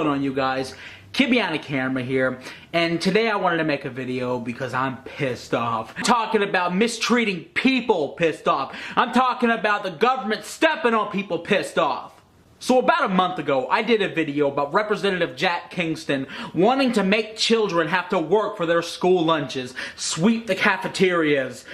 on you guys? Kid Behind the Camera here, and today I wanted to make a video because I'm pissed off. I'm talking about mistreating people pissed off. I'm talking about the government stepping on people pissed off. So about a month ago, I did a video about Representative Jack Kingston wanting to make children have to work for their school lunches, sweep the cafeterias,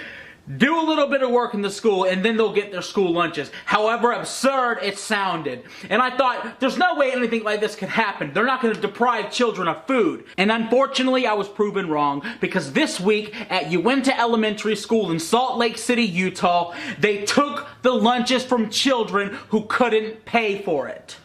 do a little bit of work in the school, and then they'll get their school lunches. However absurd it sounded. And I thought, there's no way anything like this could happen. They're not going to deprive children of food. And unfortunately, I was proven wrong, because this week at Uinta Elementary School in Salt Lake City, Utah, they took the lunches from children who couldn't pay for it.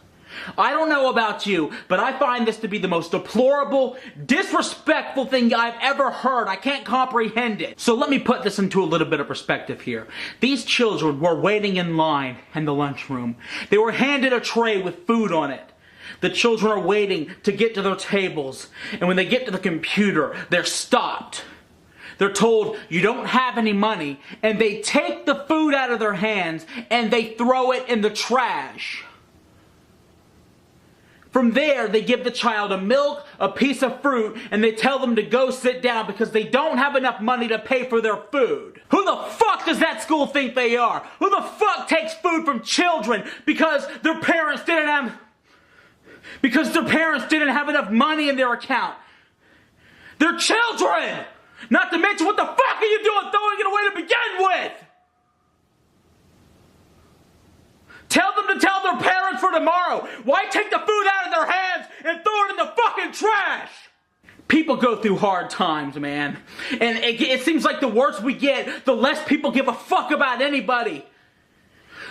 I don't know about you, but I find this to be the most deplorable, disrespectful thing I've ever heard. I can't comprehend it. So let me put this into a little bit of perspective here. These children were waiting in line in the lunchroom. They were handed a tray with food on it. The children are waiting to get to their tables, and when they get to the computer, they're stopped. They're told, you don't have any money, and they take the food out of their hands and they throw it in the trash. From there, they give the child a milk, a piece of fruit, and they tell them to go sit down because they don't have enough money to pay for their food. Who the fuck does that school think they are? Who the fuck takes food from children because their parents didn't have enough money in their account? They're children! Not to mention, what the fuck are you doing throwing it away to begin with? Tell them to tell their parents for tomorrow. Why take the food out of their hands and throw it in the fucking trash? People go through hard times, man. And it seems like the worse we get, the less people give a fuck about anybody.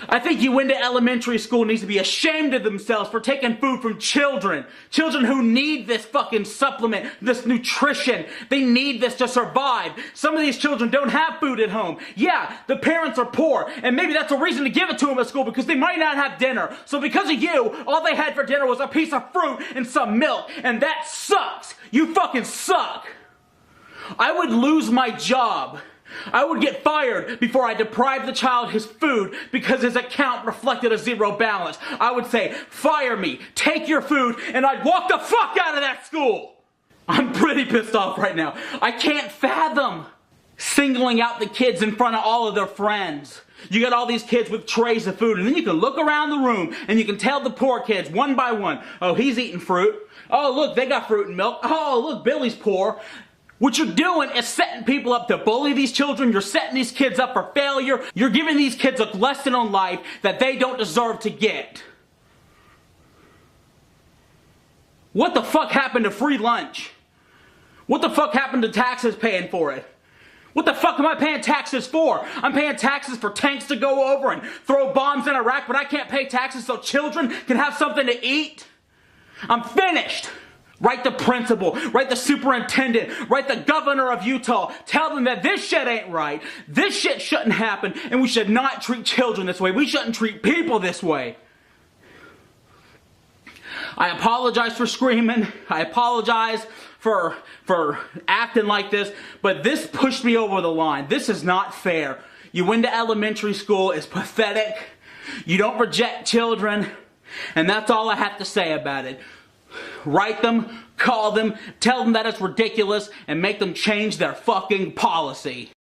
I think Uinta Elementary School needs to be ashamed of themselves for taking food from children. Children who need this fucking supplement, this nutrition. They need this to survive. Some of these children don't have food at home. Yeah, the parents are poor, and maybe that's a reason to give it to them at school because they might not have dinner. So because of you, all they had for dinner was a piece of fruit and some milk, and that sucks. You fucking suck. I would lose my job. I would get fired before I deprived the child his food because his account reflected a zero balance. I would say, fire me, take your food, and I'd walk the fuck out of that school. I'm pretty pissed off right now. I can't fathom singling out the kids in front of all of their friends. You got all these kids with trays of food, and then you can look around the room and you can tell the poor kids one by one, oh, he's eating fruit. Oh, look, they got fruit and milk. Oh, look, Billy's poor. What you're doing is setting people up to bully these children. You're setting these kids up for failure. You're giving these kids a lesson on life that they don't deserve to get. What the fuck happened to free lunch? What the fuck happened to taxes paying for it? What the fuck am I paying taxes for? I'm paying taxes for tanks to go over and throw bombs in Iraq, but I can't pay taxes so children can have something to eat? I'm finished. Write the principal, write the superintendent, write the governor of Utah. Tell them that this shit ain't right. This shit shouldn't happen, and we should not treat children this way. We shouldn't treat people this way. I apologize for screaming. I apologize for acting like this, but this pushed me over the line. This is not fair. Uinta Elementary School is pathetic. You don't reject children, and that's all I have to say about it. Write them, call them, tell them that it's ridiculous, and make them change their fucking policy.